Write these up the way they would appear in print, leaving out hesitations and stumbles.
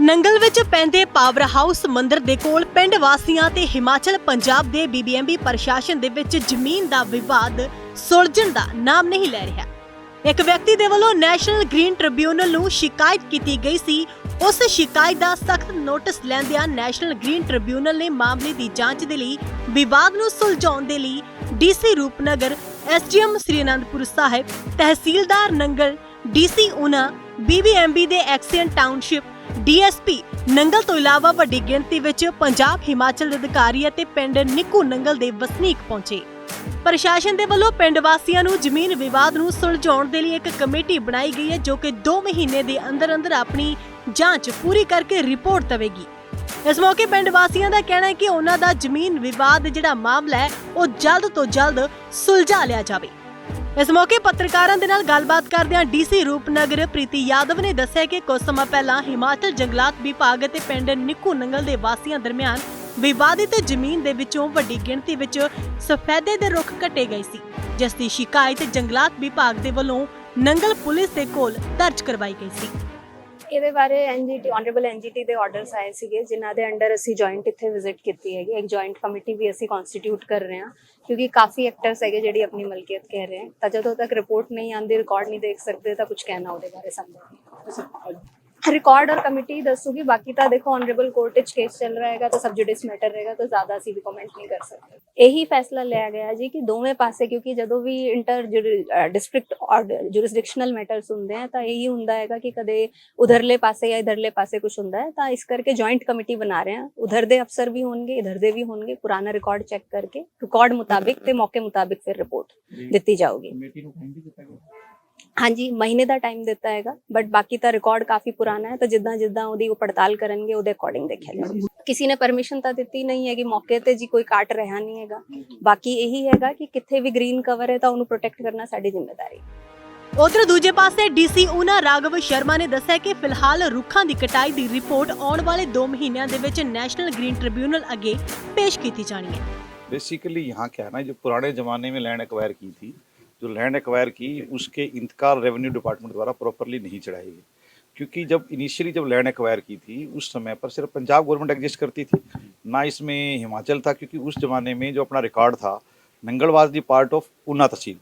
ਨੰਗਲ ਵਿੱਚ ਪੈਂਦੇ power house ਮੰਦਿਰ ਦੇ ਕੋਲ ਪਿੰਡ ਵਾਸੀਆਂ ਤੇ ਹਿਮਾਚਲ ਪੰਜਾਬ ਦੇ ਬੀਬੀਐਮਬੀ ਪ੍ਰਸ਼ਾਸਨ ਦੇ ਵਿੱਚ ਜ਼ਮੀਨ ਦਾ ਵਿਵਾਦ ਸੁਲਝਣ ਦਾ ਨਾਮ ਨਹੀਂ ਲੈ ਰਿਹਾ। ਇੱਕ ਵਿਅਕਤੀ ਦੇ ਵੱਲੋਂ ਨੈਸ਼ਨਲ ਗ੍ਰੀਨ ਟ੍ਰਿਬਿਊਨਲ ਨੂੰ ਸ਼ਿਕਾਇਤ ਕੀਤੀ ਗਈ ਸੀ। ਉਸ ਸ਼ਿਕਾਇਤ ਦਾ ਸਖਤ ਨੋਟਿਸ ਲੈਂਦਿਆਂ ਨੈਸ਼ਨਲ ਗ੍ਰੀਨ ਟ੍ਰਿਬਿਊਨਲ ਨੇ ਮਾਮਲੇ ਦੀ ਜਾਂਚ ਦੇ ਲਈ ਵਿਵਾਦ ਨੂੰ ਸੁਲਝਾਉਣ ਦੇ ਲਈ ਡੀਸੀ ਰੂਪਨਗਰ, ਐਸਡੀਐਮ ਸ੍ਰੀ ਅਨੰਦਪੁਰ ਸਾਹਿਬ, ਤਹਿਸੀਲਦਾਰ ਨੰਗਲ, ਡੀਸੀ ਊਨਾ, ਬੀਬੀਐਮਬੀ ਦੇ ਐਕਸੀਅਨ ਟਾਊਨਸ਼ਿਪ, ਡੀਐਸਪੀ ਨੰਗਲ ਤੋਂ ਇਲਾਵਾ ਵੱਡੀ ਗਿਣਤੀ ਵਿੱਚ ਪੰਜਾਬ ਹਿਮਾਚਲ ਅਧਿਕਾਰੀ ਅਤੇ ਪਿੰਡ ਨਿੱਕੂ ਨੰਗਲ ਦੇ ਵਸਨੀਕ ਪਹੁੰਚੇ। ਪ੍ਰਸ਼ਾਸਨ ਦੇ ਵੱਲੋਂ ਪਿੰਡ ਵਾਸੀਆਂ ਨੂੰ ਜ਼ਮੀਨ ਵਿਵਾਦ ਨੂੰ ਸੁਲਝਾਉਣ ਦੇ ਲਈ ਇੱਕ ਕਮੇਟੀ ਬਣਾਈ ਗਈ ਹੈ ਜੋ ਕਿ 2 ਮਹੀਨੇ ਦੇ ਅੰਦਰ ਆਪਣੀ ਜਾਂਚ ਪੂਰੀ ਕਰਕੇ ਰਿਪੋਰਟ ਦੇਵੇਗੀ। ਇਸ ਮੌਕੇ ਪਿੰਡ ਵਾਸੀਆਂ ਦਾ ਕਹਿਣਾ ਹੈ ਕਿ ਉਹਨਾਂ ਦਾ ਜ਼ਮੀਨ ਵਿਵਾਦ ਜਿਹੜਾ ਮਾਮਲਾ ਹੈ ਉਹ ਜਲਦ ਤੋਂ ਜਲਦ ਸੁਲਝਾ ਲਿਆ ਜਾਵੇ। ਇਸ ਮੌਕੇ ਪੱਤਰਕਾਰਾਂ ਦੇ ਨਾਲ ਗੱਲਬਾਤ ਕਰਦਿਆਂ ਡੀਸੀ ਰੂਪਨਗਰ ਪ੍ਰੀਤੀ ਯਾਦਵ ਨੇ ਦੱਸਿਆ ਕਿ ਕੁਝ ਸਮਾਂ ਪਹਿਲਾਂ ਹਿਮਾਚਲ ਜੰਗਲਾਤ ਵਿਭਾਗ ਅਤੇ ਪਿੰਡ ਨਿੱਕੂ ਨੰਗਲ ਦੇ ਵਾਸੀਆਂ ਦਰਮਿਆਨ ਵਿਵਾਦਿਤ ਜ਼ਮੀਨ ਦੇ ਵਿੱਚੋਂ ਵੱਡੀ ਗਿਣਤੀ ਵਿੱਚ ਸਫੈਦੇ ਦੇ ਰੁੱਖ ਕੱਟੇ ਗਏ ਸੀ, ਜਿਸ ਦੀ ਸ਼ਿਕਾਇਤ ਜੰਗਲਾਤ ਵਿਭਾਗ ਦੇ ਵੱਲੋਂ ਨੰਗਲ ਪੁਲਿਸ ਦੇ ਕੋਲ ਦਰਜ ਕਰਵਾਈ ਗਈ ਸੀ। ਇਹਦੇ ਬਾਰੇ ਆਨਰੇਬਲ ਐਨਜੀਟੀ ਦੇ ਆਰਡਰਸ ਆਏ ਸੀਗੇ ਜਿਨ੍ਹਾਂ ਦੇ ਅੰਡਰ ਅਸੀਂ ਜੁਆਇੰਟ ਇੱਥੇ ਵਿਜ਼ਿਟ ਕੀਤੀ ਹੈਗੀ। ਇੱਕ ਜੁਆਇੰਟ ਕਮੇਟੀ ਵੀ ਅਸੀਂ ਕਨਸਟੀਟਿਊਟ ਕਰ ਰਹੇ ਹਾਂ ਕਿਉਂਕਿ ਕਾਫੀ ਐਕਟਰਸ ਹੈਗੇ ਜਿਹੜੀ ਆਪਣੀ ਮਲਕੀਅਤ ਕਹਿ ਰਹੇ ਹਨ। ਤਾਂ ਜਦੋਂ ਤੱਕ ਰਿਪੋਰਟ ਨਹੀਂ ਆਉਂਦੀ, ਰਿਕਾਰਡ ਨਹੀਂ ਦੇਖ ਸਕਦੇ ਤਾਂ ਕੁਝ ਕਹਿਣਾ ਉਹਦੇ ਬਾਰੇ ਸੰਭਵ ਨਹੀਂ। रिकॉर्ड और कमेटी दसूगी, बाकी तो देखो ऑनरेबल कोर्ट केस चल रहा है तो सब जुडिस मैटर रहेगा तो ज्यादा असी भी कमेंट नहीं कर सकते। यही फैसला लिया गया जी कि दोवें पासे, क्योंकि जो भी इंटर डिस्ट्रिक्ट और जुरिसडिक्शनल मैटर्स होंगे हैं तो यही होंगे है कि कदे उधरले पासे या इधरले पासे कुछ होंगे है तो इस करके जॉइंट कमेटी बना रहे हैं। उधर दे अफसर भी होंगे, इधर दे भी होंगे। पुराना रिकॉर्ड चेक करके रिकॉर्ड मुताबिक ते मौके मुताबिक फिर रिपोर्ट दी जाएगी। हाँ जी, महीने का टाइम दिता है, बट बाकी तो रिकॉर्ड काफी पुराना है तो जिदा जिदा वो पड़ताल करेंगे उहदे अकॉर्डिंग देखा जाएगा। किसी ने परमिशन तो दी नहीं है मौके ते जी, कोई काट रहा नहीं है। बाकी यही है कि किथे भी ग्रीन कवर है तो उन्हें प्रोटेक्ट करना साडी जिम्मेदारी। ਉਧਰ ਦੂਜੇ ਪਾਸੇ ਡੀਸੀ ਊਨਾ ਰਾਘਵ ਸ਼ਰਮਾ ਨੇ ਦੱਸਿਆ ਕਿ ਫਿਲਹਾਲ ਰੁੱਖਾਂ ਦੀ ਕਟਾਈ ਦੀ ਰਿਪੋर्ट ਆਉਣ ਵਾਲੇ 2 ਮਹੀਨਿਆਂ ਦੇ ਵਿੱਚ ਨੈਸ਼ਨਲ ग्रीन ट्रिब्यूनल ਅੱਗੇ पेश की जानी है। बेसिकली यहाँ क्या है ना, जो पुराने ज़माने में लैंड एक्वायर की थी, जो लैंड एक्वायर की उसके इंतकाल रेवेन्यू डिपार्टमेंट द्वारा प्रॉपरली नहीं चढ़ाई गई, क्योंकि जब इनिशियली जब लैंड एक्वायर की थी उस समय पर सिर्फ पंजाब गवर्नमेंट एग्जिस्ट करती थी, ना इसमें हिमाचल था। क्योंकि उस ज़माने में जो अपना रिकॉर्ड था, Nangal was the part of Una तहसील।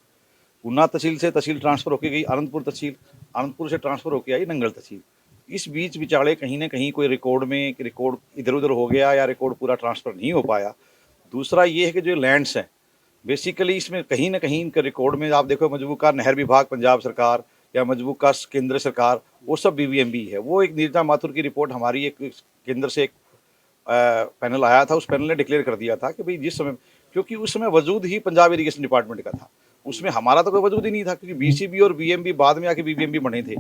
ऊना तहसील से तहसील ट्रांसफ़र होकर गई आनंदपुर तहसील, आनंदपुर से ट्रांसफ़र होकर आई नंगल तहसील। इस बीच विचाले कहीं ना कहीं कोई रिकॉर्ड इधर उधर हो गया या रिकॉर्ड पूरा ट्रांसफ़र नहीं हो पाया। दूसरा ये है कि जो लैंड्स हैं बेसिकली इसमें कहीं ना कहीं इनके रिकॉर्ड में आप देखो मजबूका नहर विभाग पंजाब सरकार या मजबूका केंद्र सरकार वो सब बीबीएमबी है। वो एक नीरजा माथुर की रिपोर्ट हमारी एक केंद्र से एक पैनल आया था, उस पैनल ने डिक्लेयर कर दिया था कि भाई जिस समय, क्योंकि उस समय वजूद ही पंजाब इरीगेशन डिपार्टमेंट का था, उसमें हमारा तो कोई वजूद ही नहीं था क्योंकि बीसीबी और बीएमबी बाद में आके बीबीएमबी बने थे।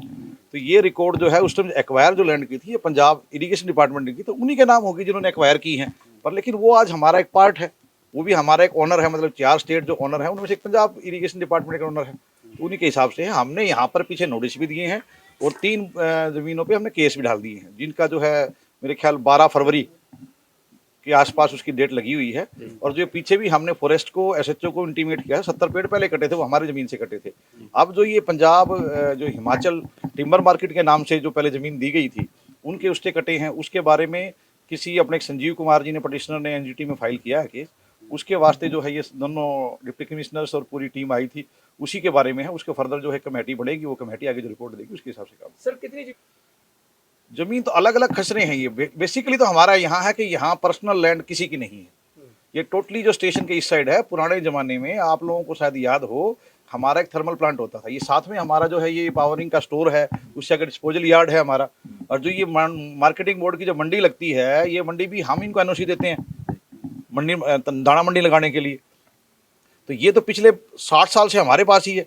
तो ये रिकॉर्ड जो है उस टाइम एक्वायर जो लैंड की थी ये पंजाब इरीगेशन डिपार्टमेंट की, तो उन्हीं के नाम होगी जिन्होंने एक्वायर की हैं। पर लेकिन वो आज हमारा एक पार्ट है, वो भी हमारा एक ऑनर है। मतलब 4 स्टेट जो ऑनर है उनमें से एक पंजाब इरीगेशन डिपार्टमेंट का ऑनर है, उन्हीं के हिसाब से है। हमने यहाँ पर पीछे नोटिस भी दिए हैं और 3 ज़मीनों पे हमने केस भी डाल दिए हैं, जिनका जो है मेरे ख्याल 12 फरवरी के आसपास उसकी डेट लगी हुई है। और जो पीछे भी हमने फॉरेस्ट को एसएचओ को इंटीमेट किया है, 70 पेड़ पहले कटे थे, वो हमारी ज़मीन से कटे थे। अब जो ये पंजाब जो हिमाचल टिम्बर मार्केट के नाम से जो पहले ज़मीन दी गई थी उनके उससे कटे हैं, उसके बारे में किसी अपने संजीव कुमार जी ने पटिशनर ने एनजीटी में फाइल किया है केस। उसके वास्ते जो है ये दोनों डिप्टी कमिश्नर्स और पूरी टीम आई थी, उसी के बारे में है। उसके फर्दर जो है कमेटी बढ़ेगी, वो कमेटी आगे जो रिपोर्ट देगी उसके हिसाब से काम। सर कितनी जमीन तो अलग अलग खसरे हैं। ये बेसिकली तो हमारा यहाँ है कि यहाँ पर्सनल लैंड किसी की नहीं है। ये टोटली जो स्टेशन के इस साइड है, पुराने ज़माने में आप लोगों को शायद याद हो हमारा एक थर्मल प्लांट होता था, ये साथ में हमारा जो है ये पावरिंग का स्टोर है, उससे अगर डिस्पोजल यार्ड है हमारा। और जो ये मार्केटिंग बोर्ड की जो मंडी लगती है, ये मंडी भी हम इनको एनओसी देते हैं मंडी, दाना मंडी लगाने के लिए। तो ये तो पिछले 60 साल से हमारे पास ही है,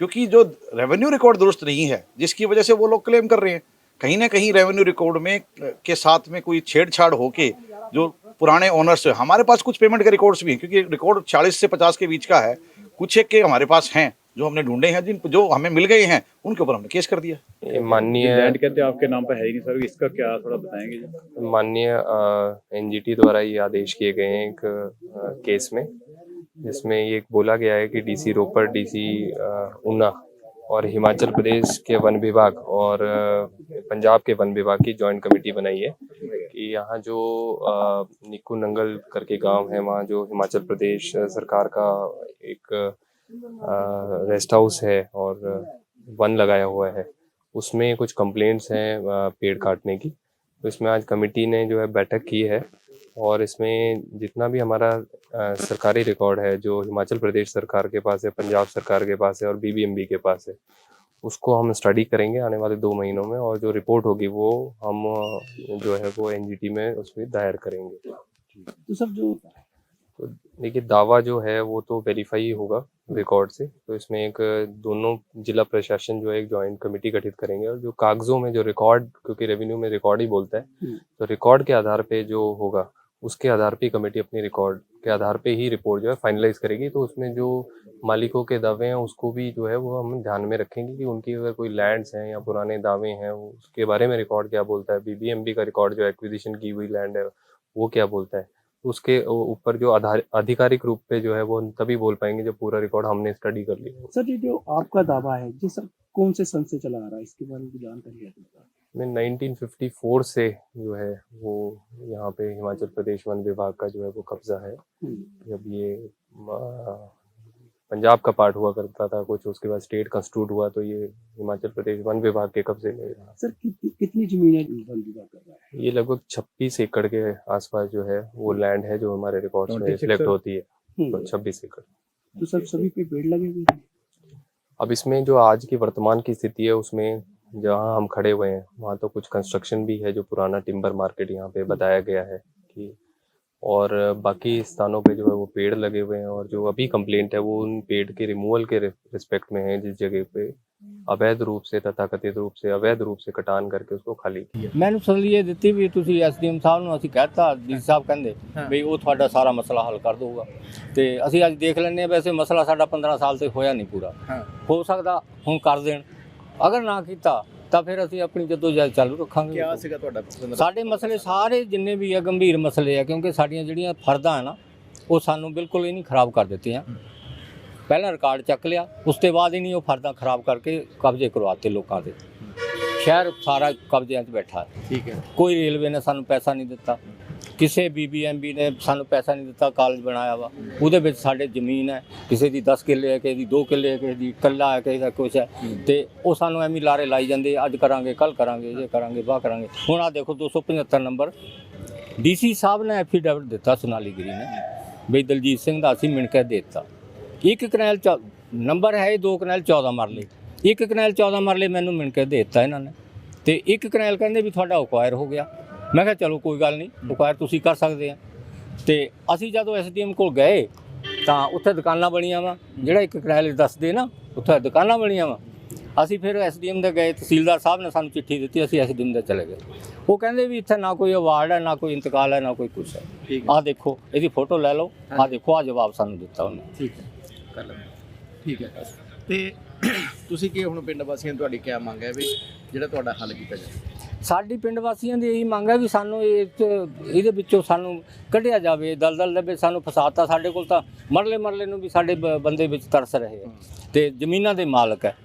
क्योंकि जो रेवेन्यू रिकॉर्ड दुरुस्त नहीं है जिसकी वजह से वो लोग क्लेम कर रहे हैं। कहीं ना कहीं रेवेन्यू रिकॉर्ड में के साथ में कोई छेड़छाड़ होके जो पुराने ओनर्स है, हमारे पास कुछ पेमेंट के रिकॉर्ड्स भी हैं, क्योंकि रिकॉर्ड 40 से 50 के बीच का है। कुछ एक के हमारे पास हैं जो हमने ढूंढे हैं, जिन जो हमें मिल गए हैं उनके ऊपर हमने केस कर दिया। माननीय लैंड कहते हैं आपके नाम पर है ही नहीं सर, इसका क्या थोड़ा बताएंगे जी? माननीय एनजीटी द्वारा ये आदेश किए गए हैं एक केस में, जिसमें ये बोला गया है कि डीसी रोपर, डीसी ऊना और हिमाचल प्रदेश के वन विभाग और पंजाब के वन विभाग की जॉइंट कमेटी बनाई है कि यहाँ जो निक्कू नंगल करके गांव है, वहाँ जो हिमाचल प्रदेश सरकार का एक रेस्ट हाउस है और वन लगाया हुआ है, उसमें कुछ कंप्लेंट्स हैं पेड़ काटने की। तो इसमें आज कमेटी ने जो है बैठक की है और इसमें जितना भी हमारा सरकारी रिकॉर्ड है जो हिमाचल प्रदेश सरकार के पास है, पंजाब सरकार के पास है और बीबीएमबी के पास है, उसको हम स्टडी करेंगे आने वाले 2 महीनों में, और जो रिपोर्ट होगी वो हम जो है वो एनजीटी में उसमें दायर करेंगे। तो सब जो तो देखिए, दावा जो है वो तो वेरीफाई होगा रिकॉर्ड से, तो इसमें एक दोनों जिला प्रशासन जो है एक जॉइंट कमेटी गठित करेंगे और जो कागजों में जो रिकॉर्ड, क्योंकि रेवेन्यू में रिकॉर्ड ही बोलता है, तो रिकॉर्ड के आधार पे जो होगा उसके आधार पे कमेटी अपनी रिकॉर्ड के आधार पे ही रिपोर्ट जो है फाइनलाइज करेगी। तो उसमें जो मालिकों के दावे हैं उसको भी जो है वो हम ध्यान में रखेंगे कि उनकी अगर कोई लैंड्स हैं या पुराने दावे हैं उसके बारे में रिकॉर्ड क्या बोलता है, बीबीएमबी का रिकॉर्ड जो एक्विजिशन की हुई लैंड है वो क्या बोलता है, उसके ऊपर जो आधिकारिक रूप पे जो है वो तभी बोल पाएंगे जब पूरा रिकॉर्ड हमने स्टडी कर लिया। सर, ये जो आपका दावा है ये सर कौन से सन से चला आ रहा है, इसके बारे में जानकारी है? में 1954 से जो है वो यहाँ पे हिमाचल प्रदेश वन विभाग का जो है वो कब्जा है। जब ये पंजाब का पार्ट हुआ करता था कुछ, उसके बाद स्टेट कंस्टिट्यूट हुआ तो ये हिमाचल प्रदेश वन विभाग के कब्जे में रहा। सर कितनी जमीन है वन विभाग कर रहा है? ये लगभग 26 एकड़ के आसपास जो है वो लैंड है जो हमारे रिकॉर्ड्स में सिलेक्ट होती है, तो 26 एकड़। तो सर सभी पे पेड़ लगे हुए हैं? अब इसमें जो आज की वर्तमान की स्थिति है उसमें जहाँ हम खड़े हुए हैं वहाँ तो कुछ कंस्ट्रक्शन भी है, जो पुराना टिम्बर मार्केट यहाँ पे बताया गया है कि, और बाकी स्थानों पे जो है वो पेड़ लगे हुए हैं, और जो अभी कंप्लेंट है वो उन पेड़ के रिमूवल के रिस्पेक्ट में है, जिस जगह पे अवैध रूप से तथाकथित रूप से अवैध रूप से कटान करके उसको खाली किया। ਮੈਨੂੰ ਸਲੀਏ ਦਿੱਤੀ ਵੀ ਤੁਸੀਂ ਐਸਡੀਐਮ ਸਾਹਿਬ ਨੂੰ ਅਸੀਂ ਕਹਿਤਾ, ਡੀ ਸਾਹਿਬ ਕਹਿੰਦੇ ਵੀ ਉਹ ਤੁਹਾਡਾ ਸਾਰਾ ਮਸਲਾ ਹੱਲ ਕਰ ਦਊਗਾ, ਤੇ ਅਸੀਂ ਅੱਜ ਦੇਖ ਲੈਂਦੇ ਹਾਂ ਵੈਸੇ ਮਸਲਾ ਸਾਡਾ 15 ਸਾਲ ਤੇ ਹੋਇਆ ਨਹੀਂ ਪੂਰਾ, ਹੋ ਸਕਦਾ ਹੁਣ ਕਰ ਦੇਣ, ਅਗਰ ਨਾ ਕੀਤਾ ਤਾਂ ਫਿਰ ਅਸੀਂ ਆਪਣੀ ਜਦੋਜਹਿਦ ਚਾਲੂ ਰੱਖਾਂਗੇ। ਕਿਆ ਸੀਗਾ ਤੁਹਾਡਾ ਸਾਡੇ ਮਸਲੇ ਸਾਰੇ ਜਿੰਨੇ ਵੀ ਆ ਗੰਭੀਰ ਮਸਲੇ ਆ, ਕਿਉਂਕਿ ਸਾਡੀਆਂ ਜਿਹੜੀਆਂ ਫਰਦਾਂ ਹੈ ਨਾ ਉਹ ਸਾਨੂੰ ਬਿਲਕੁਲ ਹੀ ਨਹੀਂ ਖਰਾਬ ਕਰ ਦਿੱਤੀਆਂ। ਪਹਿਲਾਂ ਰਿਕਾਰਡ ਚੱਕ ਲਿਆ, ਉਸ ਤੋਂ ਬਾਅਦ ਹੀ ਨਹੀਂ ਉਹ ਫਰਦਾਂ ਖਰਾਬ ਕਰਕੇ ਕਬਜ਼ੇ ਕਰਵਾਤੇ ਲੋਕਾਂ ਦੇ। ਸ਼ਹਿਰ ਸਾਰਾ ਕਬਜ਼ਿਆਂ 'ਚ ਬੈਠਾ ਹੈ। ਠੀਕ ਹੈ। ਕੋਈ ਰੇਲਵੇ ਨੇ ਸਾਨੂੰ ਪੈਸਾ ਨਹੀਂ ਦਿੱਤਾ, ਕਿਸੇ ਬੀਬੀਐਮਬੀ ਨੇ ਸਾਨੂੰ ਪੈਸਾ ਨਹੀਂ ਦਿੱਤਾ। ਕਾਲਜ ਬਣਾਇਆ ਵਾ ਉਹਦੇ ਵਿੱਚ ਸਾਡੇ ਜ਼ਮੀਨ ਹੈ, ਕਿਸੇ ਦੀ 10 ਕਿੱਲੇ ਹੈ, ਕਿਸੇ ਦੀ 2 ਕਿੱਲੇ ਹੈ, ਕਿਸੇ ਦੀ ਇਕੱਲਾ ਹੈ, ਕਿਸੇ ਦਾ ਕੁਛ ਹੈ, ਤੇ ਉਹ ਸਾਨੂੰ ਐਵੇਂ ਲਾਰੇ ਲਾਈ ਜਾਂਦੇ, ਅੱਜ ਕਰਾਂਗੇ ਕੱਲ ਕਰਾਂਗੇ, ਇਹ ਕਰਾਂਗੇ ਵਾਹ ਕਰਾਂਗੇ। ਹੁਣ ਆ ਦੇਖੋ 275 ਨੰਬਰ ਡੀਸੀ ਸਾਹਿਬ ਨੇ ਐਫੀਡੇਵਿਟ ਦਿੱਤਾ ਸੋਨਾਲੀ ਗਿਰੀ ਨੇ ਵੀ ਦਲਜੀਤ ਸਿੰਘ ਦਾ ਅਸੀਂ ਮਿਣ ਕੇ ਦੇ ਦਿੱਤਾ। ਇੱਕ ਕਨਾਲ ਨੰਬਰ ਹੈ 2 ਕਨਾਲ 14 ਮਰਲੇ, ਇੱਕ ਕਨਾਲ 14 ਮਰਲੇ ਮੈਨੂੰ ਮਿਣ ਕੇ ਦੇ ਦਿੱਤਾ ਇਹਨਾਂ ਨੇ, ਤੇ ਇੱਕ ਕਨਾਲ ਕਹਿੰਦੇ ਵੀ ਤੁਹਾਡਾ ਅਕਵਾਇਰ ਹੋ ਗਿਆ। ਮੈਂ ਕਿਹਾ ਚਲੋ ਕੋਈ ਗੱਲ ਨਹੀਂ, ਅਕਵਾਇਰ ਤੁਸੀਂ ਕਰ ਸਕਦੇ ਆ। ਤੇ ਅਸੀਂ ਜਦੋਂ ਐਸਡੀਐਮ ਕੋਲ ਗਏ ਤਾਂ ਉੱਥੇ ਦੁਕਾਨਾਂ ਬਣੀਆਂ ਵਾ, ਜਿਹੜਾ ਇੱਕ ਕਨਾਲ ਦੱਸਦੇ ਨਾ ਉੱਥੇ ਦੁਕਾਨਾਂ ਬਣੀਆਂ ਵਾ। ਅਸੀਂ ਫਿਰ ਐਸਡੀਐਮ ਦੇ ਗਏ, ਤਹਿਸੀਲਦਾਰ ਸਾਹਿਬ ਨੇ ਸਾਨੂੰ ਚਿੱਠੀ ਦਿੱਤੀ, ਅਸੀਂ ਐਸਡੀਐਮ ਦੇ ਚਲੇ ਗਏ। ਉਹ ਕਹਿੰਦੇ ਵੀ ਇੱਥੇ ਨਾ ਕੋਈ ਅਵਾਰਡ ਹੈ, ਨਾ ਕੋਈ ਇੰਤਕਾਲ ਹੈ, ਨਾ ਕੋਈ ਕੁਛ ਹੈ। ਆਹ ਦੇਖੋ ਇਹਦੀ ਫੋਟੋ ਲੈ ਲਓ, ਆਹ ਦੇਖੋ ਆਹ ਜਵਾਬ ਸਾਨੂੰ ਦਿੱਤਾ ਉਹਨੇ। ਠੀਕ ਹੈ, ਕਰ ਲੈਂਦੇ। ਠੀਕ ਹੈ। ਤੇ ਤੁਸੀਂ ਕੀ ਹੁਣ ਪਿੰਡ ਵਾਸੀਆਂ ਨੂੰ ਤੁਹਾਡੀ ਕਿਆ ਮੰਗ ਹੈ ਵੀ ਜਿਹੜਾ ਤੁਹਾਡਾ ਹੱਲ ਕੀਤਾ ਜਾਵੇ? ਸਾਡੀ ਪਿੰਡ ਵਾਸੀਆਂ ਦੀ ਇਹੀ ਮੰਗ ਹੈ ਵੀ ਸਾਨੂੰ ਇਹਦੇ ਵਿੱਚੋਂ ਸਾਨੂੰ ਕੱਢਿਆ ਜਾਵੇ, ਦਲਦਲ ਦੇ ਵਿੱਚ ਸਾਨੂੰ ਫਸਾਤਾ। ਸਾਡੇ ਕੋਲ ਤਾਂ ਮਰਲੇ ਨੂੰ ਵੀ ਸਾਡੇ ਬੰਦੇ ਵਿੱਚ ਤਰਸ ਰਹੇ ਆ, ਤੇ ਜ਼ਮੀਨਾਂ ਦੇ ਮਾਲਕ ਹੈ।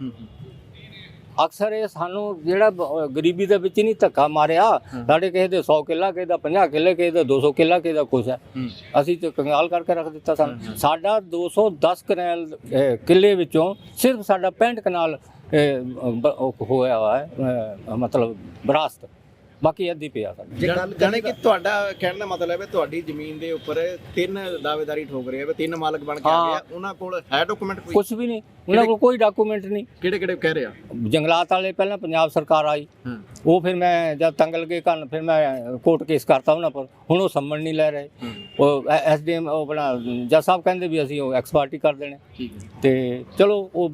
ਅਕਸਰ ਇਹ ਸਾਨੂੰ ਜਿਹੜਾ ਗਰੀਬੀ ਦੇ ਵਿੱਚ ਨਹੀਂ ਧੱਕਾ ਮਾਰਿਆ, ਸਾਡੇ ਕਿਸੇ ਦੇ 100 ਕਿੱਲਾ, ਕਿਸੇ ਦਾ 50 ਕਿੱਲੇ, ਕਿਸੇ ਦਾ 200 ਕਿੱਲਾ, ਕਿਸੇ ਦਾ ਕੁਛ ਹੈ, ਅਸੀਂ ਤੇ ਕੰਗਾਲ ਕਰਕੇ ਰੱਖ ਦਿੱਤਾ ਸਾਨੂੰ। ਸਾਡਾ 210 ਕਨਾਲ ਕਿੱਲੇ ਵਿੱਚੋਂ ਸਿਰਫ ਸਾਡਾ 65 ਕਨਾਲ ਹੋਇਆ ਹੈ, ਮਤਲਬ ਵਿਰਾਸਤ, ਬਾਕੀ ਅੱਧੀ ਪਿਆ ਸਾਡਾ। ਜਾਣੇ ਕਿ ਤੁਹਾਡਾ ਕਹਿਣ ਦਾ ਮਤਲਬ ਹੈ ਤੁਹਾਡੀ ਜ਼ਮੀਨ ਦੇ ਉੱਪਰ 3 ਦਾਅਵੇਦਾਰੀ ਠੋਕ ਰਹੇ ਆ, 3 ਮਾਲਕ ਬਣ ਕੇ ਆ ਗਿਆ, ਉਹਨਾਂ ਕੋਲ ਹੈ ਡਾਕੂਮੈਂਟ ਕੋਈ? ਕੁਛ ਵੀ ਨਹੀਂ, ਉਹਨਾਂ ਕੋਲ ਕੋਈ ਡਾਕੂਮੈਂਟ ਨਹੀਂ। ਕਿਹੜੇ ਕਹਿ ਰਹੇ ਆ? ਜੰਗਲਾਤ ਵਾਲੇ ਪਹਿਲਾਂ ਪੰਜਾਬ ਸਰਕਾਰ ਆਈ, ਉਹ ਫਿਰ ਮੈਂ ਜਦ ਤੰਗ ਲੱਗੇ ਕੰਨ, ਫਿਰ ਮੈਂ ਕੋਰਟ ਕੇਸ ਕਰਤਾ ਉਹਨਾਂ ਪਰ। ਹੁਣ ਉਹ ਸੰਮਣ ਨਹੀਂ ਲੈ ਰਹੇ। ਉਹ ਐਸਡੀਐਮ ਉਹ ਆਪਣਾ ਜੱਜ ਸਾਹਿਬ ਕਹਿੰਦੇ ਵੀ ਅਸੀਂ ਉਹ ਐਕਸਪਾਰਟੀ ਕਰ ਦੇਣੇ, ਤੇ ਚਲੋ ਉਹ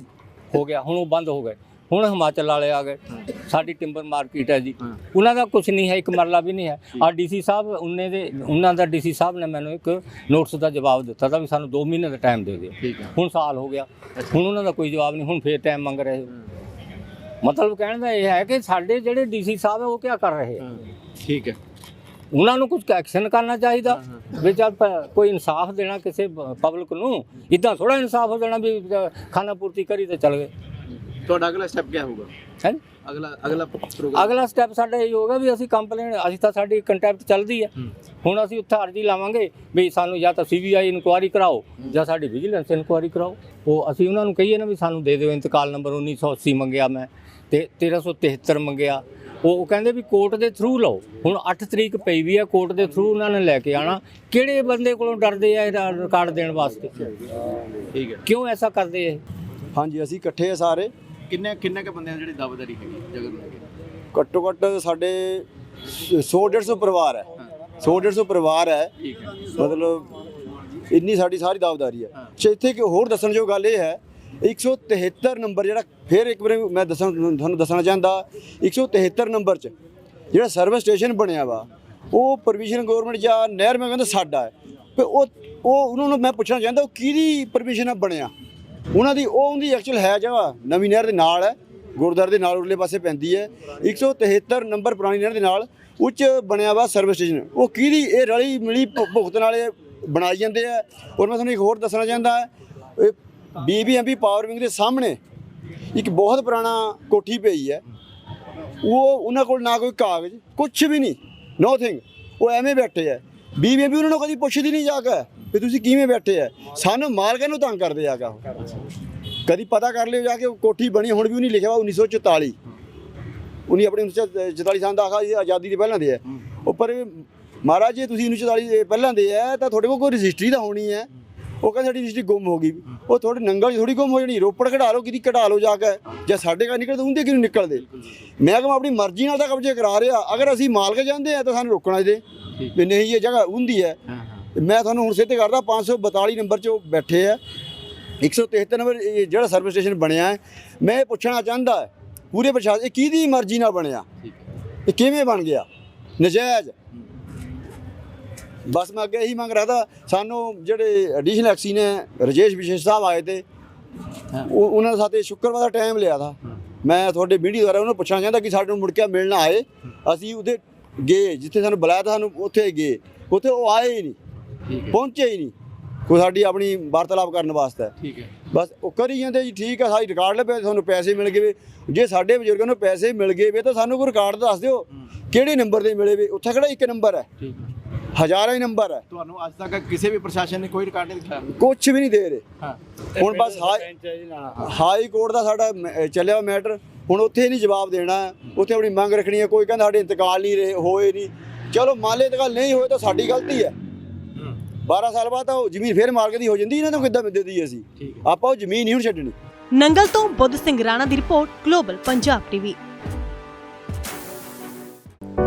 ਹੋ ਗਿਆ। ਹੁਣ ਉਹ ਬੰਦ ਹੋ ਗਏ। ਹੁਣ ਹਿਮਾਚਲ ਵਾਲੇ ਆ ਗਏ, ਸਾਡੀ ਟਿੰਬਰ ਮਾਰਕੀਟ ਹੈ ਜੀ, ਉਹਨਾਂ ਦਾ ਕੁਝ ਨਹੀਂ ਹੈ, ਇੱਕ ਮਰਲਾ ਵੀ ਨਹੀਂ ਹੈ। ਆ ਡੀਸੀ ਸਾਹਿਬ ਉਹਨਾਂ ਦਾ ਡੀਸੀ ਸਾਹਿਬ ਨੇ ਮੈਨੂੰ ਇੱਕ ਨੋਟਿਸ ਦਾ ਜਵਾਬ ਦਿੱਤਾ ਤਾਂ ਵੀ ਸਾਨੂੰ 2 ਮਹੀਨੇ ਦਾ ਟਾਈਮ ਦੇ ਦਿਓ। ਹੁਣ ਸਾਲ ਹੋ ਗਿਆ, ਹੁਣ ਉਹਨਾਂ ਦਾ ਕੋਈ ਜਵਾਬ ਨਹੀਂ, ਹੁਣ ਫੇਰ ਟਾਈਮ ਮੰਗ ਰਹੇ। ਮਤਲਬ ਕਹਿਣ ਦਾ ਇਹ ਹੈ ਕਿ ਸਾਡੇ ਜਿਹੜੇ ਡੀਸੀ ਸਾਹਿਬ ਹੈ ਉਹ ਕੀ ਕਰ ਰਹੇ ਆ। ਠੀਕ ਹੈ। ਉਹਨਾਂ ਨੂੰ ਕੁਝ ਐਕਸ਼ਨ ਕਰਨਾ ਚਾਹੀਦਾ ਵੀ ਜਦ ਕੋਈ ਇਨਸਾਫ ਦੇਣਾ ਕਿਸੇ ਪਬਲਿਕ ਨੂੰ, ਇੱਦਾਂ ਥੋੜ੍ਹਾ ਇਨਸਾਫ ਹੋ ਜਾਣਾ ਵੀ ਖਾਣਾ ਪੂਰਤੀ ਕਰੀ ਤੇ ਚਲ ਗਏ। ਤੁਹਾਡਾ ਅਗਲਾ ਸਟੈਪ ਕੀ ਹੋਊਗਾ? ਹੈ ਅਗਲਾ ਪ੍ਰੋਗਰਾਮ ਅਗਲਾ ਸਟੈਪ ਸਾਡਾ ਇਹ ਹੋਗਾ ਵੀ ਅਸੀਂ ਕੰਪਲੇਂਟ, ਅਸੀਂ ਤਾਂ ਸਾਡੀ ਕੰਟੈਕਟ ਚੱਲਦੀ ਹੈ, ਹੁਣ ਅਸੀਂ ਉੱਥੇ ਅਰਜ਼ੀ ਲਾਵਾਂਗੇ ਵੀ ਸਾਨੂੰ ਜਾਂ ਤਾਂ CBI ਇਨਕੁਆਇਰੀ ਕਰਾਓ ਜਾਂ ਸਾਡੀ ਵਿਜੀਲੈਂਸ ਇਨਕੁਆਇਰੀ ਕਰਾਓ। ਉਹ ਅਸੀਂ ਉਹਨਾਂ ਨੂੰ ਕਹੀਏ ਨਾ ਵੀ ਸਾਨੂੰ ਦੇ ਦਿਓ ਇੰਤਕਾਲ ਨੰਬਰ 1980 ਮੰਗਿਆ ਮੈਂ ਤੇ 1373 ਮੰਗਿਆ, ਉਹ ਕਹਿੰਦੇ ਵੀ ਕੋਰਟ ਦੇ ਥਰੂ ਲਓ। ਹੁਣ 8 ਤਰੀਕ ਪਈ ਵੀ ਹੈ, ਕੋਰਟ ਦੇ ਥਰੂ ਉਹਨਾਂ ਨੇ ਲੈ ਕੇ ਆਣਾ। ਕਿਹੜੇ ਬੰਦੇ ਕੋਲੋਂ ਡਰਦੇ ਆ ਇਹਦਾ ਰਿਕਾਰਡ ਦੇਣ ਵਾਸਤੇ? ਠੀਕ ਹੈ, ਕਿਉਂ ਐਸਾ ਕਰਦੇ ਇਹ? ਹਾਂਜੀ ਅਸੀਂ ਇਕੱਠੇ ਆ ਸਾਰੇ, ਕਿੰਨੇ ਕੇ ਬੰਦਿਆਂ ਦੀ ਜਿਹੜੀ ਦਾਅਵੇਦਾਰੀ ਹੈਗੀ ਜਗਨ ਨੂੰ ਲੈ ਕੇ? ਘੱਟੋ ਘੱਟ ਸਾਡੇ 100-150 ਪਰਿਵਾਰ ਹੈ, 100-150 ਪਰਿਵਾਰ ਹੈ, ਠੀਕ ਹੈ, ਮਤਲਬ ਇੰਨੀ ਸਾਡੀ ਸਾਰੀ ਦਾਅਵੇਦਾਰੀ ਹੈ। ਅੱਛਾ, ਇੱਥੇ ਇੱਕ ਹੋਰ ਦੱਸਣਯੋਗ ਗੱਲ ਇਹ ਹੈ, 173 ਨੰਬਰ ਜਿਹੜਾ, ਫਿਰ ਇੱਕ ਵਾਰ ਮੈਂ ਤੁਹਾਨੂੰ ਦੱਸਣਾ ਚਾਹੁੰਦਾ, 173 ਨੰਬਰ 'ਚ ਜਿਹੜਾ ਸਰਵਿਸ ਸਟੇਸ਼ਨ ਬਣਿਆ ਵਾ ਉਹ ਪਰਮਿਸ਼ਨ ਗਵਰਨਮੈਂਟ ਜਾਂ ਨਹਿਰ ਮੈਂ ਕਹਿੰਦਾ ਸਾਡਾ ਹੈ। ਤੇ ਉਹ ਉਹਨਾਂ ਨੂੰ ਮੈਂ ਪੁੱਛਣਾ ਚਾਹੁੰਦਾ ਉਹ ਕਿਹਦੀ ਪਰਮਿਸ਼ਨ ਨਾਲ ਬਣਿਆ? ਉਹਨਾਂ ਦੀ ਉਹਦੀ ਐਕਚੁਅਲ ਹੈ ਜਗ੍ਹਾ ਨਵੀਂ ਨਹਿਰ ਦੇ ਨਾਲ ਹੈ, ਗੁਰਦੁਆਰੇ ਦੇ ਨਾਲ ਉਰਲੇ ਪਾਸੇ ਪੈਂਦੀ ਹੈ। 173 ਨੰਬਰ ਪੁਰਾਣੀ ਨਹਿਰ ਦੇ ਨਾਲ ਉੱਚ ਬਣਿਆ ਵਾ ਸਰਵਿਸ ਸਟੇਸ਼ਨ। ਉਹ ਕਿਹਦੀ? ਇਹ ਰਲੀ ਮਿਲੀ ਭੁਗਤਣ ਵਾਲੇ ਬਣਾਈ ਜਾਂਦੇ ਆ। ਔਰ ਮੈਂ ਤੁਹਾਨੂੰ ਇੱਕ ਹੋਰ ਦੱਸਣਾ ਚਾਹੁੰਦਾ, ਇਹ BBMP ਪਾਵਰ ਵਿੰਗ ਦੇ ਸਾਹਮਣੇ ਇੱਕ ਬਹੁਤ ਪੁਰਾਣਾ ਕੋਠੀ ਪਈ ਹੈ। ਉਹਨਾਂ ਕੋਲ ਨਾ ਕੋਈ ਕਾਗਜ਼, ਕੁਛ ਵੀ ਨਹੀਂ, ਨੋਥਿੰਗ। ਉਹ ਐਵੇਂ ਬੈਠੇ ਹੈ। BBMP ਉਹਨਾਂ ਨੂੰ ਕਦੀ ਪੁੱਛਦੀ ਨਹੀਂ ਜਾ ਕੇ ਵੀ ਤੁਸੀਂ ਕਿਵੇਂ ਬੈਠੇ ਹੈ। ਸਾਨੂੰ ਮਾਲਕਾਂ ਨੂੰ ਤੰਗ ਕਰਦੇ ਆ ਕੇ। ਉਹ ਕਦੀ ਪਤਾ ਕਰ ਲਿਓ ਜਾ ਕੇ, ਕੋਠੀ ਬਣੀ ਹੁਣ ਵੀ ਉਹਨੇ ਲਿਖਿਆ ਵਾ 1944। ਉਹਨੇ ਆਪਣੀ 1944 ਸਾਲ ਦਾ ਆਖਾ ਆਜ਼ਾਦੀ ਦੇ ਪਹਿਲਾਂ ਦੇ ਹੈ। ਉਹ ਪਰ ਮਹਾਰਾਜ ਜੇ ਤੁਸੀਂ 1944 ਦੇ ਪਹਿਲਾਂ ਦੇ ਹੈ ਤਾਂ ਤੁਹਾਡੇ ਕੋਲ ਕੋਈ ਰਜਿਸਟਰੀ ਤਾਂ ਹੋਣੀ ਹੈ। ਉਹ ਕਹਿੰਦੇ ਸਾਡੀ ਰਜਿਸਟਰੀ ਗੁੰਮ ਹੋ ਗਈ। ਉਹ ਤੁਹਾਡੇ ਨੰਗਲ ਥੋੜੀ ਗੁੰਮ ਹੋ ਜਾਣੀ, ਰੋਪੜ ਕਢਾ ਲਓ, ਕਿਤੇ ਕਢਾ ਲਓ ਜਾ ਕੇ। ਜੇ ਸਾਡੇ ਘਰ ਨਿਕਲਦੇ ਉਹਦੇ ਕਿਉਂ ਨਿਕਲਦੇ? ਮੈਂ ਕਿਹਾ ਆਪਣੀ ਮਰਜ਼ੀ ਨਾਲ ਤਾਂ ਕਬਜ਼ੇ ਕਰਾ ਰਿਹਾ। ਅਗਰ ਅਸੀਂ ਮਾਲਕ ਜਾਂਦੇ ਆ ਤਾਂ ਸਾਨੂੰ ਰੋਕਣਾ ਇਹਦੇ ਵੀ ਨਹੀਂ, ਇਹ ਜਗ੍ਹਾ ਹੁੰਦੀ ਹੈ। ਮੈਂ ਤੁਹਾਨੂੰ ਹੁਣ ਸਿੱਧ ਕਰਦਾ, 542 ਨੰਬਰ 'ਚ ਉਹ ਬੈਠੇ ਆ। 173 ਨੰਬਰ ਜਿਹੜਾ ਸਰਵਿਸ ਸਟੇਸ਼ਨ ਬਣਿਆ ਹੈ, ਮੈਂ ਇਹ ਪੁੱਛਣਾ ਚਾਹੁੰਦਾ ਪੂਰੇ ਪ੍ਰਸ਼ਾਸਨ, ਇਹ ਕਿਹਦੀ ਮਰਜ਼ੀ ਨਾਲ ਬਣਿਆ? ਇਹ ਕਿਵੇਂ ਬਣ ਗਿਆ? ਨਜਾਇਜ਼। ਬਸ ਮੈਂ ਅੱਗੇ ਇਹੀ ਮੰਗ ਰਿਹਾ ਤਾ, ਸਾਨੂੰ ਜਿਹੜੇ ਐਡੀਸ਼ਨਲ ਐਕਸੀ ਨੇ ਰਜੇਸ਼ ਵਿਸ਼ੇਸ਼ ਸਾਹਿਬ ਆਏ ਤੇ ਉਹਨਾਂ ਦੇ ਸਾਥੇ ਸ਼ੁੱਕਰਵਾਰ ਦਾ ਟਾਈਮ ਲਿਆ ਤਾ। ਮੈਂ ਤੁਹਾਡੇ ਮੀਡੀਆ ਦੁਆਰਾ ਉਹਨਾਂ ਨੂੰ ਪੁੱਛਣਾ ਚਾਹੁੰਦਾ ਕਿ ਸਾਡੇ ਨੂੰ ਮੁੜ ਕੇ ਮਿਲਣਾ ਆਏ। ਅਸੀਂ ਉਹਦੇ ਗਏ ਜਿੱਥੇ ਸਾਨੂੰ ਬੁਲਾਇਆ ਤਾਂ ਸਾਨੂੰ ਉੱਥੇ ਗਏ, ਉੱਥੇ ਉਹ ਆਏ ਹੀ ਨਹੀਂ, ਪਹੁੰਚੇ ਹੀ ਨਹੀਂ ਕੋਈ ਸਾਡੀ ਆਪਣੀ ਵਾਰਤਾਲਾਪ ਕਰਨ ਵਾਸਤੇ। ਠੀਕ ਹੈ, ਬਸ ਉਹ ਕਰੀ ਜਾਂਦੇ ਜੀ ਠੀਕ ਹੈ, ਸਾਡੀ ਰਿਕਾਰਡ ਲੱਭੇ, ਤੁਹਾਨੂੰ ਪੈਸੇ ਮਿਲ ਗਏ। ਜੇ ਸਾਡੇ ਬਜ਼ੁਰਗਾਂ ਨੂੰ ਪੈਸੇ ਮਿਲ ਗਏ ਵੇ ਤਾਂ ਸਾਨੂੰ ਕੋਈ ਰਿਕਾਰਡ ਦੱਸ ਦਿਓ ਕਿਹੜੇ ਨੰਬਰ ਦੇ ਮਿਲੇ ਵੇ। ਉੱਥੇ ਕਿਹੜਾ ਇੱਕ ਨੰਬਰ ਹੈ, ਹਜ਼ਾਰਾਂ ਹੀ ਨੰਬਰ ਹੈ। ਤੁਹਾਨੂੰ ਅੱਜ ਤੱਕ ਕਿਸੇ ਵੀ ਪ੍ਰਸ਼ਾਸਨ ਨੇ ਕੋਈ ਰਿਕਾਰਡ ਨਹੀਂ ਦਿਖਾਇਆ? ਕੁਛ ਵੀ ਨਹੀਂ ਦੇ ਰਹੇ। ਹੁਣ ਬਸ ਹਾਈ ਕੋਰਟ ਦਾ ਸਾਡਾ ਚੱਲਿਆ ਮੈਟਰ, ਹੁਣ ਉੱਥੇ ਨਹੀਂ ਜਵਾਬ ਦੇਣਾ, ਉੱਥੇ ਆਪਣੀ ਮੰਗ ਰੱਖਣੀ ਹੈ। ਕੋਈ ਕਹਿੰਦਾ ਸਾਡੇ ਇੰਤਕਾਲ ਨਹੀਂ ਹੋਏ ਨਹੀਂ, ਚਲੋ ਮੰਨ ਲਓ ਇੰਤਕਾਲ ਨਹੀਂ ਹੋਏ ਤਾਂ ਸਾਡੀ ਗਲਤੀ ਹੈ। 12 ਸਾਲ ਬਾਅਦ ਤਾਂ ਉਹ ਜ਼ਮੀਨ ਫਿਰ ਮਾਲਕ ਦੀ ਹੋ ਜਾਂਦੀ, ਇਹਨਾਂ ਨੂੰ ਕਿੱਦਾਂ ਮਿਲਦੀ ਦੀ ਅਸੀਂ? ਆਪਾਂ ਉਹ ਜ਼ਮੀਨ ਨਹੀਂ ਹੁਣ ਛੱਡਣੀ। ਨੰਗਲ ਤੋਂ ਬੁੱਧ ਸਿੰਘ ਰਾਣਾ ਦੀ ਰਿਪੋਰਟ, ਗਲੋਬਲ ਪੰਜਾਬ TV।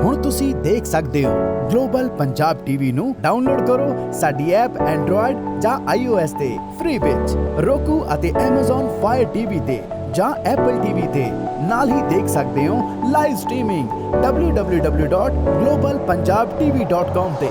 ਹੁਣ ਤੁਸੀਂ ਦੇਖ ਸਕਦੇ ਹੋ ਗਲੋਬਲ ਪੰਜਾਬ TV ਨੂੰ ਡਾਊਨਲੋਡ ਕਰੋ ਸਾਡੀ ਐਪ ਐਂਡਰੋਇਡ ਜਾਂ iOS ਤੇ ਫ੍ਰੀ ਵਿੱਚ, roku ਅਤੇ Amazon Fire TV ਤੇ ਜਾਂ Apple TV ਤੇ। ਨਾਲ ਹੀ ਦੇਖ ਸਕਦੇ ਹੋ ਲਾਈਵ ਸਟ੍ਰੀਮਿੰਗ www.globalpunjabtv.com ਤੇ।